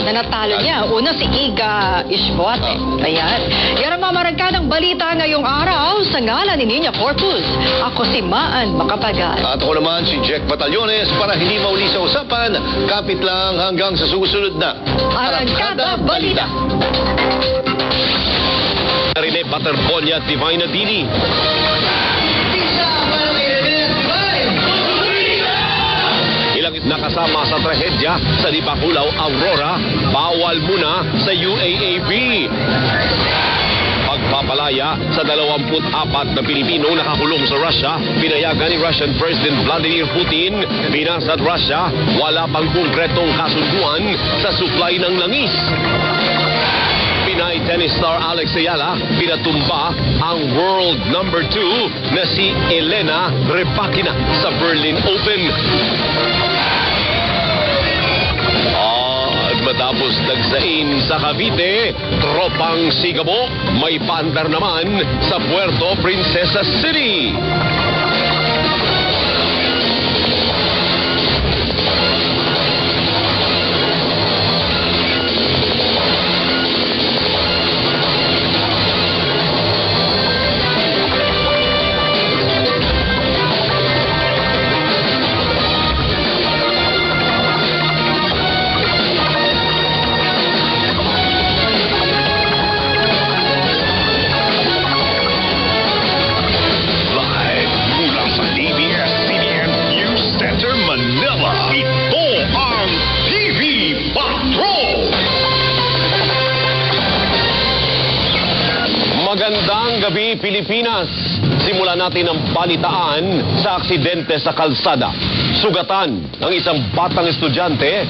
na natalo niya. Una si Iga Ishbote. Ayan. Yan ang mamaragkadang balita ngayong araw sa ngalan ni Nina Corpus. Ako si Maan Macapagal. At ako naman si Jack Batallones para hindi mauli sa usapan. Kapit lang hanggang sa susunod na Arangkada Balita. Rene Baterbonia at Divina Dini. Ilang nakasama sa trahedya sa Dipakulaw, Aurora, bawal muna sa UAAP. Pagpapalaya sa 24 na Pilipino nakakulong sa Russia, pinayagan ni Russian President Vladimir Putin. Binasad Russia, wala pang konkretong kasunduan sa supply ng langis. Pinay tennis star Alex Ayala, pinatumba ang world number 2 na si Elena Rybakina sa Berlin Open. At matapos nagsain sa Cavite, tropang Sigabo, may paandar naman sa Puerto Princesa City. Manila. Ito ang TV Patrol! Magandang gabi, Pilipinas. Simulan natin ang balitaan sa aksidente sa kalsada. Sugatan ng isang batang estudyante